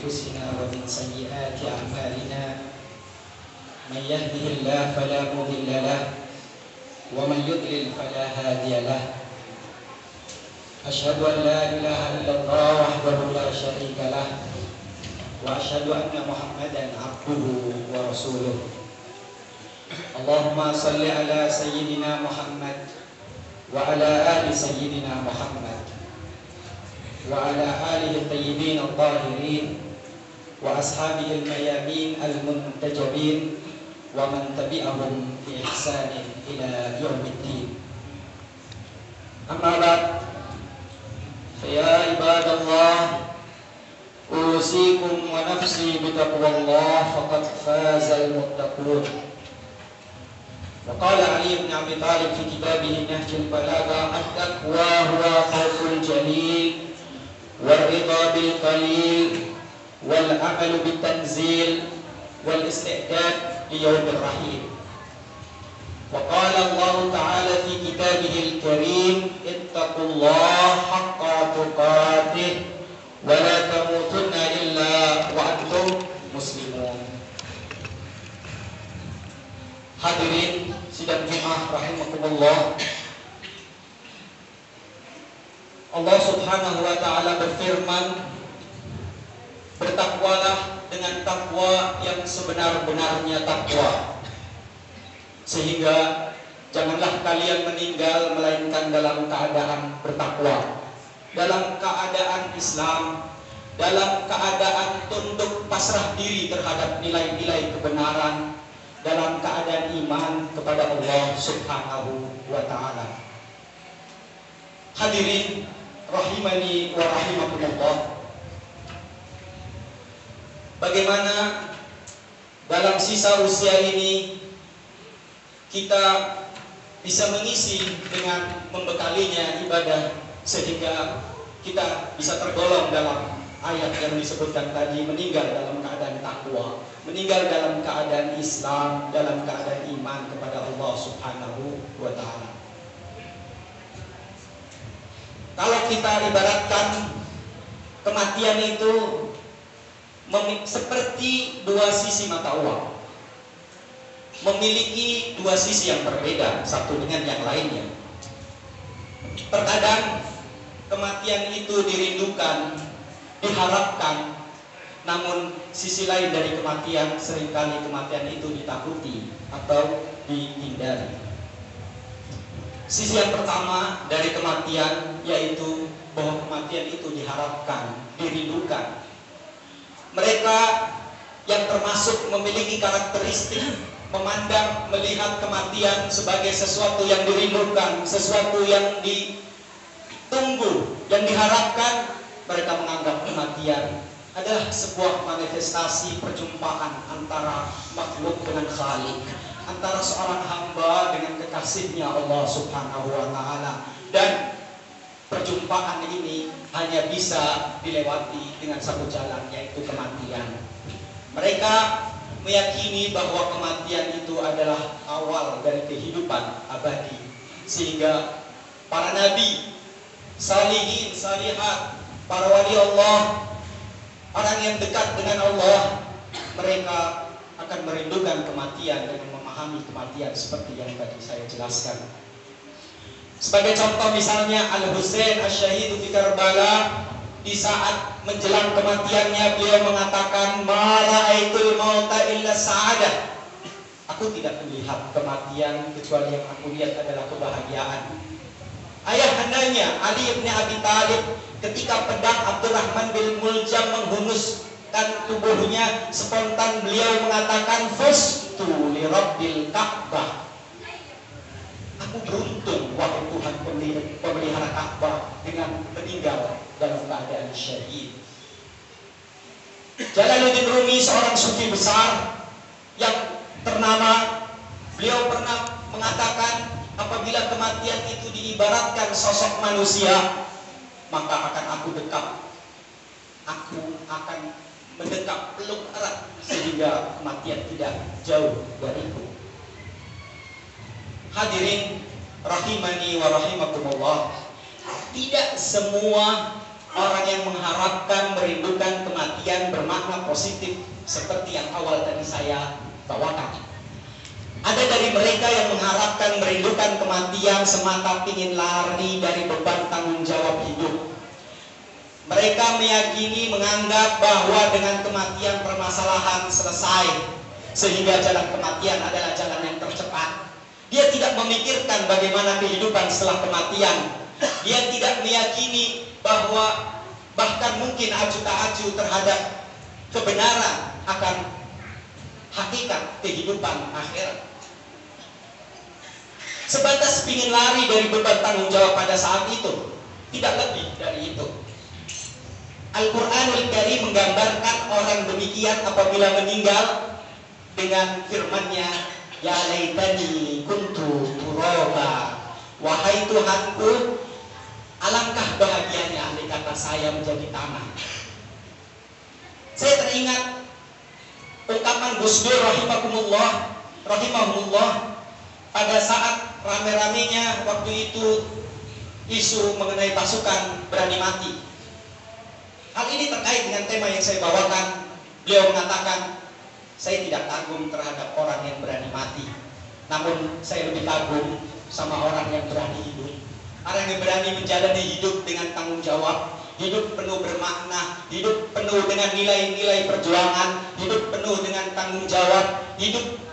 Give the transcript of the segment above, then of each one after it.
أنفسنا ومن سيئات أعمالنا من يهده الله فلا مضل له ومن يضلل فلا هادي له أشهد أن لا إله إلا الله وحده لا شريك له وأشهد أن محمدا عبده ورسوله اللهم صل على سيدنا محمد وعلى آل سيدنا محمد وعلى آله الطيبين الطاهرين وأصحابه الميامين المنتجبين ومن تبعهم بإحسان إلى يوم الدين أما بعد فيا عباد الله أوصيكم ونفسي بتقوى الله فقد فاز المتقون وقال علي بن أبي طالب في كتابه نهج البلاغة التقوى هو خوف الجليل والرضا بالقليل والعمل بالتنزيل والاستعداد ليوم الرحيل وقال الله تعالى في كتابه الكريم اتقوا الله حق تقاته ولا تموتن إلا وأنتم مسلمون. Hadirin sidang Jumat rahimakumullah. Allah Subhanahu wa taala berfirman, bertakwalah dengan takwa yang sebenar-benarnya takwa. Sehingga janganlah kalian meninggal melainkan dalam keadaan bertakwa, dalam keadaan Islam, dalam keadaan tunduk pasrah diri terhadap nilai-nilai kebenaran, dalam keadaan iman kepada Allah Subhanahu wa taala. Hadirin rahimani wa rahimakumullah. Bagaimana dalam sisa usia ini kita bisa mengisi dengan membekalinya ibadah sehingga kita bisa tergolong dalam ayat yang disebutkan tadi, meninggal dalam keadaan takwa, meninggal dalam keadaan Islam, dalam keadaan iman kepada Allah Subhanahu wa taala. Kalau kita ibaratkan kematian itu seperti dua sisi mata uang, memiliki dua sisi yang berbeda satu dengan yang lainnya. Terkadang kematian itu dirindukan, diharapkan, namun sisi lain dari kematian, seringkali kematian itu ditakuti atau dihindari. Sisi yang pertama dari kematian yaitu bahwa kematian itu diharapkan, dirindukan. Mereka yang termasuk memiliki karakteristik memandang, melihat kematian sebagai sesuatu yang dirindukan, sesuatu yang ditunggu, yang diharapkan, mereka menganggap kematian adalah sebuah manifestasi perjumpaan antara makhluk dengan Khalik, antara seorang hamba dengan kekasihnya Allah Subhanahu wa taala, dan perjumpaan ini hanya bisa dilewati dengan satu jalan, yaitu kematian. Mereka meyakini bahwa kematian itu adalah awal dari kehidupan abadi, sehingga para nabi, salihin, salihat, para wali Allah, orang yang dekat dengan Allah, mereka akan merindukan kematian dan memahami kematian seperti yang tadi saya jelaskan. Sebagai contoh misalnya Al-Husain Asy-Syahid di Karbala, di saat menjelang kematiannya beliau mengatakan, "Ma ra'aitul mauta illa sa'adah." Aku tidak melihat kematian kecuali yang aku lihat adalah kebahagiaan. Ayahandanya Ali bin Abi Thalib, ketika pedang Abdurrahman bin Muljam menghunuskan tubuhnya, spontan beliau mengatakan, "Fustu li Rabbil Ka'bah." Aku beruntung wahai Tuhan pemelihara Ka'bah dengan meninggal dalam keadaan syahid. Jalaluddin Rumi, seorang sufi besar yang ternama, beliau pernah mengatakan, apabila kematian itu diibaratkan sosok manusia, maka akan aku dekat. Aku akan mendekat, peluk erat, sehingga kematian tidak jauh dariku. Hadirin rahimani wa rahimakumullah. Tidak semua orang yang mengharapkan, merindukan kematian bermakna bermakna positif seperti yang awal tadi saya bawakan. Ada dari mereka yang mengharapkan merindukan kematian semata ingin lari dari beban tanggung jawab hidup. Mereka meyakini, menganggap bahwa dengan kematian permasalahan selesai, sehingga jalan kematian adalah jalan yang tercepat. Dia tidak memikirkan bagaimana kehidupan setelah kematian. Dia tidak meyakini bahwa bahkan mungkin aju tak aju terhadap kebenaran akan hakikat kehidupan akhirat. Sebatas ingin lari dari beban tanggung jawab pada saat itu, tidak lebih dari itu. Al-Quranul Karim menggambarkan orang demikian apabila meninggal dengan firman-Nya, ya laitani kuntu turaba, wahai Tuhanku, alangkah bahagianya andai kata saya menjadi tanah. Saya teringat ungkapan Gus Dur rahimahumullah pada saat rame-ramenya waktu itu isu mengenai pasukan berani mati. Hal ini terkait dengan tema yang saya bawakan. Beliau mengatakan, saya tidak kagum terhadap orang yang berani mati, namun saya lebih kagum sama orang yang berani hidup. Orang yang berani menjalani hidup dengan tanggung jawab, hidup penuh bermakna, hidup penuh dengan nilai-nilai perjuangan, hidup penuh dengan tanggung jawab, hidup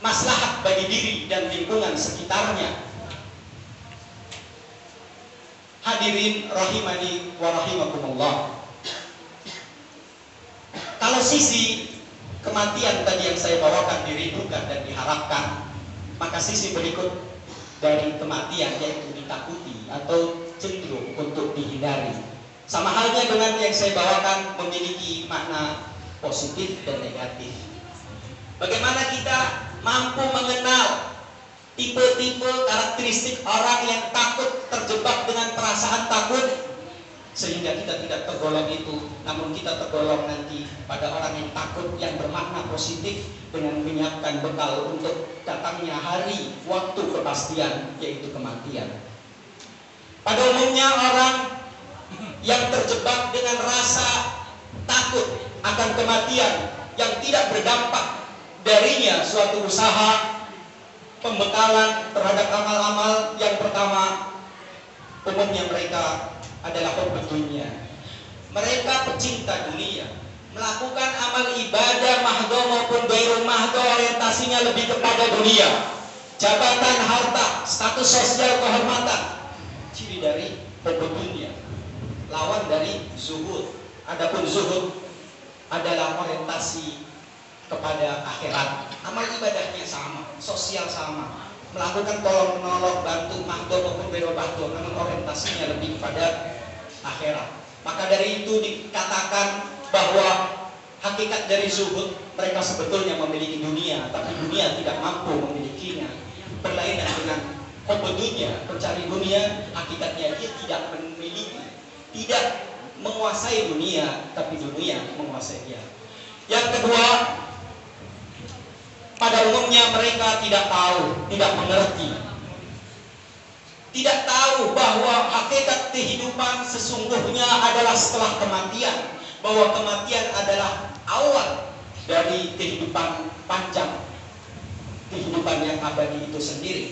maslahat bagi diri dan lingkungan sekitarnya. Hadirin rahimani wa rahimakumullah. Kalau sisi kematian tadi yang saya bawakan dirindukan dan diharapkan, maka sisi berikut dari kematian yaitu ditakuti atau cenderung untuk dihindari. Sama halnya dengan yang saya bawakan memiliki makna positif dan negatif. Bagaimana kita mampu mengenal tipe-tipe karakteristik orang yang takut, terjebak dengan perasaan takut, sehingga kita tidak tergolong itu, namun kita tergolong nanti pada orang yang takut yang bermakna positif dengan menyiapkan bekal untuk datangnya hari waktu kepastian, yaitu kematian. Pada umumnya orang yang terjebak dengan rasa takut akan kematian yang tidak berdampak darinya suatu usaha pembekalan terhadap amal-amal yang pertama, umumnya mereka adalah hobi dunia. Mereka pecinta dunia, melakukan amal ibadah mahdo maupun ghairul mahdo orientasinya lebih kepada dunia, jabatan, harta, status sosial, kehormatan. Ciri dari hobi dunia, lawan dari zuhud. Adapun zuhud adalah orientasi kepada akhirat. Amal ibadahnya sama, sosial sama, melakukan tolong menolong, bantu, mahdo maupun ghairul mahdo, namun orientasinya lebih kepada akhirat. Maka dari itu dikatakan bahwa hakikat dari zuhud, mereka sebetulnya memiliki dunia, tapi dunia tidak mampu memilikinya. Berlainan dengan hobi dunia, pencari dunia, hakikatnya dia tidak memiliki, tidak menguasai dunia, tapi dunia menguasai dia. Yang kedua, pada umumnya mereka tidak tahu, tidak mengerti, tidak tahu bahwa hakikat kehidupan sesungguhnya adalah setelah kematian, bahwa kematian adalah awal dari kehidupan panjang, kehidupan yang abadi itu sendiri.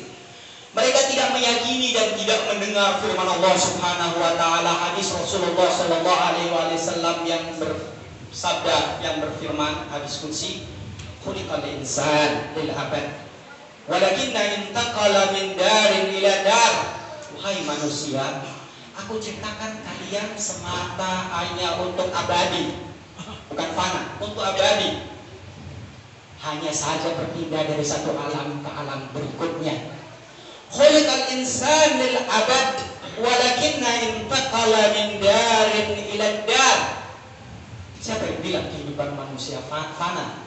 Mereka tidak meyakini dan tidak mendengar firman Allah Subhanahu wa taala, hadis Rasulullah sallallahu alaihi wasallam yang bersabda, yang berfirman, hadis qudsi, khuliqal insan lil abad walakinna intaqala min darin ila dar. Wahai manusia, aku ciptakan kalian semata hanya untuk abadi, bukan fana, untuk abadi. Hanya saja berpindah dari satu alam ke alam berikutnya. Khuliqal insan lil abad walakinna intaqala min darin ila dar. Siapa yang bilang kehidupan manusia fana?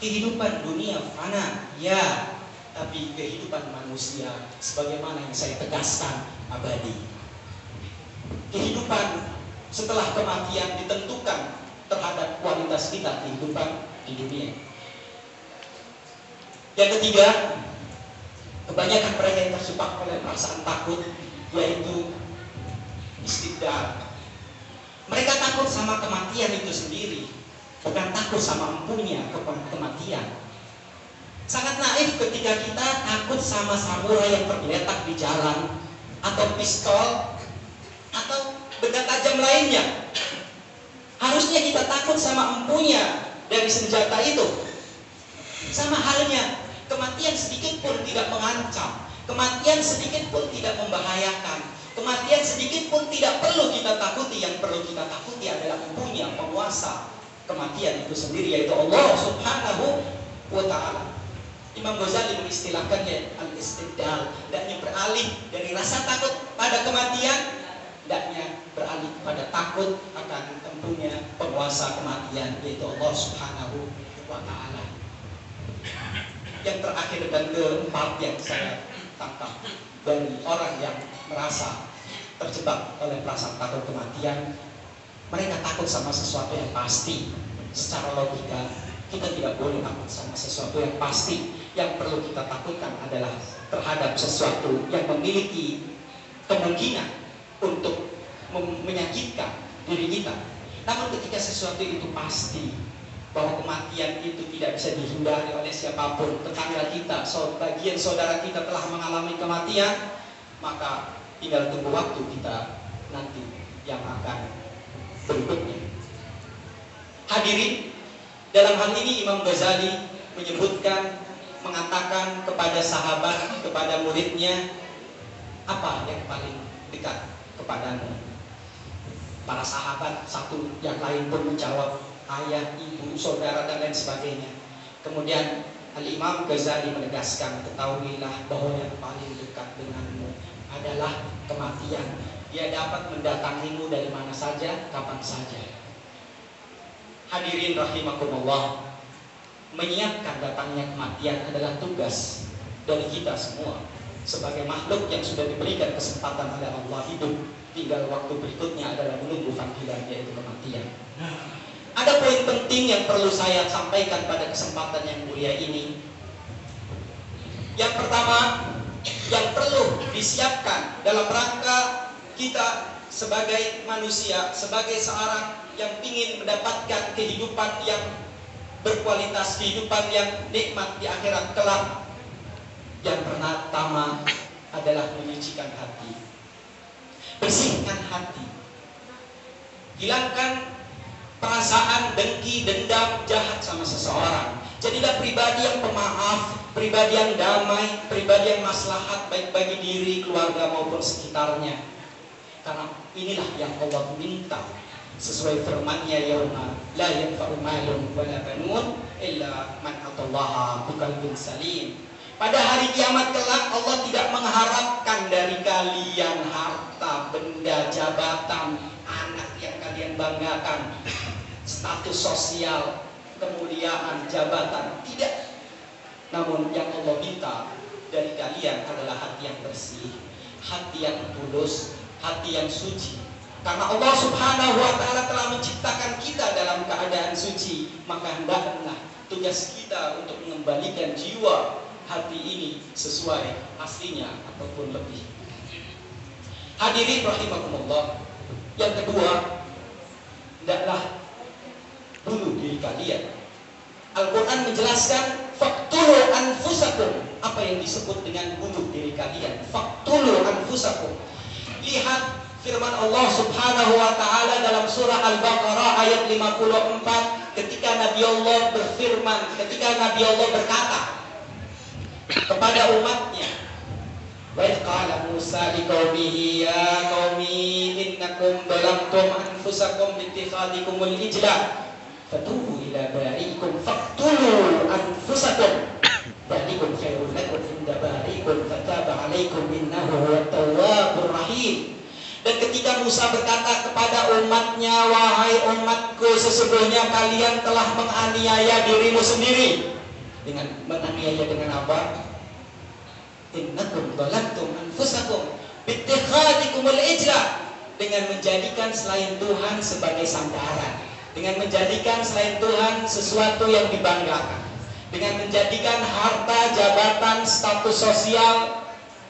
Kehidupan dunia fana, ya, tapi kehidupan manusia sebagaimana yang saya tegaskan abadi. Kehidupan setelah kematian ditentukan terhadap kualitas kita kehidupan di dunia. Yang ketiga, kebanyakan mereka yang terjebak oleh perasaan takut, yaitu istibdad. Mereka takut sama kematian itu sendiri, bukan takut sama empunya kematian. Sangat naif ketika kita takut sama samurai yang tergeletak di jalan, atau pistol, atau benda tajam lainnya. Harusnya kita takut sama empunya dari senjata itu. Sama halnya, kematian sedikit pun tidak mengancam, kematian sedikit pun tidak membahayakan, kematian sedikit pun tidak perlu kita takuti. Yang perlu kita takuti adalah empunya penguasa kematian itu sendiri, yaitu Allah Subhanahu wa ta'ala. Imam Ghazali mengistilahkannya al-istibdal, hendaknya beralih dari rasa takut pada kematian, hendaknya beralih pada takut akan empunya penguasa kematian, yaitu Allah Subhanahu wa ta'ala. Yang terakhir dan keempat yang saya tangkap dari orang yang merasa terjebak oleh perasaan takut kematian, mereka takut sama sesuatu yang pasti. Secara logika, kita tidak boleh takut sama sesuatu yang pasti. Yang perlu kita takutkan adalah terhadap sesuatu yang memiliki kemungkinan untuk menyakitkan diri kita. Namun ketika sesuatu itu pasti, bahwa kematian itu tidak bisa dihindari oleh siapapun, tetangga kita, bagian saudara kita telah mengalami kematian, maka tinggal tunggu waktu kita nanti yang akan berikutnya. Hadirin, dalam hal ini Imam Ghazali menyebutkan, mengatakan kepada sahabat, kepada muridnya, apa yang paling dekat kepadamu? Para sahabat satu yang lain pun menjawab, ayah, ibu, saudara, dan lain sebagainya. Kemudian Al-Imam Ghazali menegaskan, ketahuilah bahwa yang paling dekat denganmu adalah kematian. Dia dapat mendatangimu dari mana saja, kapan saja. Hadirin rahimakumullah, menyiapkan datangnya kematian adalah tugas dari kita semua. Sebagai makhluk yang sudah diberikan kesempatan oleh Allah hidup, tinggal waktu berikutnya adalah menunggu panggilan, yaitu kematian. Ada poin penting yang perlu saya sampaikan pada kesempatan yang mulia ini. Yang pertama, yang perlu disiapkan dalam rangka kita sebagai manusia, sebagai seorang yang ingin mendapatkan kehidupan yang berkualitas, kehidupan yang nikmat di akhirat kelak, yang pertama adalah menyucikan hati. Bersihkan hati. Hilangkan perasaan dengki, dendam, jahat sama seseorang. Jadilah pribadi yang pemaaf, pribadi yang damai, pribadi yang maslahat baik bagi diri, keluarga maupun sekitarnya. Karena inilah yang Allah minta sesuai firman-Nya, yauma la yanfa'u malun wala banun illa man atallaha biqalbin salim. Pada hari kiamat kelak, Allah tidak mengharapkan dari kalian harta, benda, jabatan, anak yang kalian banggakan, status sosial, kemuliaan, jabatan. Tidak. Namun yang Allah minta dari kalian adalah hati yang bersih, hati yang tulus, hati yang suci. Karena Allah Subhanahu wa ta'ala telah menciptakan kita dalam keadaan suci, maka hendaklah tugas kita untuk mengembalikan jiwa hati ini sesuai aslinya ataupun lebih. Hadirin rahimakumullah. Yang kedua, hendaklah bunuh diri kalian. Al-Quran menjelaskan, faqtulu anfusakum. Apa yang disebut dengan bunuh diri kalian? Faqtulu anfusakum. Lihat firman Allah Subhanahu wa ta'ala dalam surah Al-Baqarah ayat 54, ketika Nabi Allah berfirman, ketika Nabi Allah berkata kepada umatnya, wa idh qala Musa liqaumihi ya qaumi innakum dhalamtum anfusakum bittikhadikumul ijla fatubu ila bari'ikum faqtulu anfusakum dzalikum khairul lakum inda bari'ikum fataba 'alaikum innahu huwat tawwabur rahim. Dan ketika Musa berkata kepada umatnya, wahai umatku, sesungguhnya kalian telah menganiaya dirimu sendiri. Dengan menganiaya dengan apa? Innakum dhalamtum anfusakum bittikhadikumul ijla, dengan menjadikan selain Tuhan sebagai sandaran, dengan menjadikan selain Tuhan sesuatu yang dibanggakan, dengan menjadikan harta, jabatan, status sosial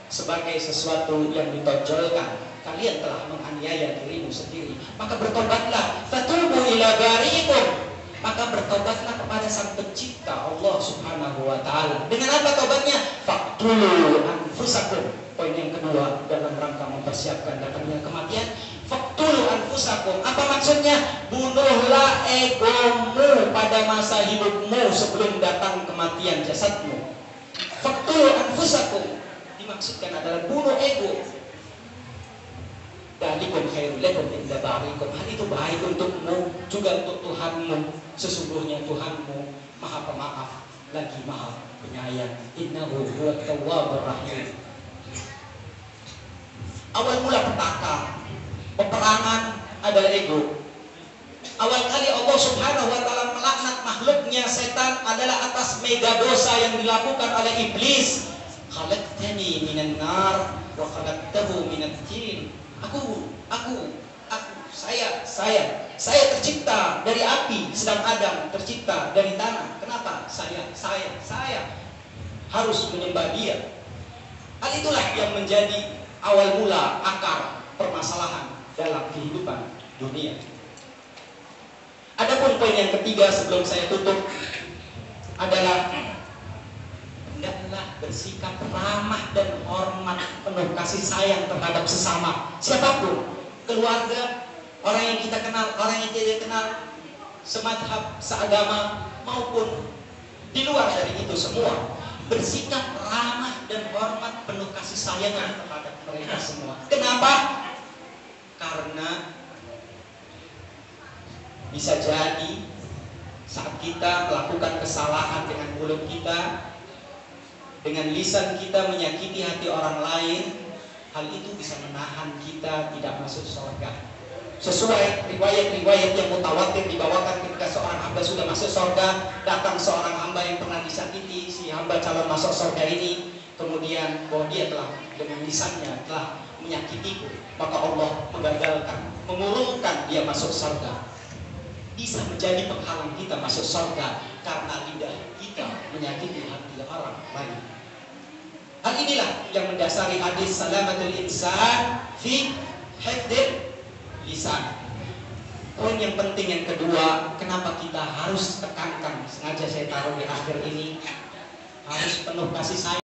sebagai sesuatu yang ditonjolkan. Kalian telah menganiaya dirimu sendiri, maka bertobatlah. Fatubu ila bari'ikum, maka bertobatlah kepada Sang Pencipta Allah Subhanahu wa taala. Dengan apa tobatnya? Faqtulu anfusakum. Poin yang kedua dalam rangka mempersiapkan datangnya kematian, faqtulu anfusakum. Apa maksudnya? Bunuhlah egomu pada masa hidupmu sebelum datang kematian jasadmu. Faqtulu anfusakum dimaksudkan adalah bunuh ego. Dalikum khairul lakum inda barikum. Hal itu baik untukmu, juga untuk Tuhanmu. Sesungguhnya Tuhanmu Maha Pemaaf lagi Maha Penyayang. Innahu huwat tawwabur rahim. Awal mula petaka peperangan adalah ego. Awal kali Allah Subhanahu wa taala melaknat makhluknya setan adalah atas mega dosa yang dilakukan oleh iblis. Khalaqtani minan nar wa khalaqtahu minat tin. Saya tercipta dari api, sedang Adam tercipta dari tanah. Kenapa? Saya harus menyembah dia. Hal itulah yang menjadi awal mula akar permasalahan dalam kehidupan dunia. Adapun poin yang ketiga sebelum saya tutup adalah hendaklah bersikap ramah dan hormat, penuh kasih sayang terhadap sesama, siapapun, keluarga, orang yang kita kenal, orang yang tidak kenal, semadhab, seagama, maupun di luar dari itu semua. Bersikap ramah dan hormat, penuh kasih sayang terhadap mereka semua. Kenapa? Karena bisa jadi saat kita melakukan kesalahan dengan mulut kita, dengan lisan kita menyakiti hati orang lain, hal itu bisa menahan kita tidak masuk surga. Sesuai riwayat-riwayat yang mutawatir dibawakan ketika seorang hamba sudah masuk surga, datang seorang hamba yang pernah disakiti, si hamba calon masuk surga ini, kemudian bahwa dia telah dengan lisannya telah menyakitiku, maka Allah menggagalkan, mengurungkan dia masuk surga. Bisa menjadi penghalang kita masuk surga karena lidah kita menyakiti hati orang lain. Hal inilah yang mendasari hadis salamatul insan fi hifdzil lisan. Poin yang penting yang kedua, kenapa kita harus tekankan, sengaja saya taruh di akhir ini, harus penuh kasih sayang.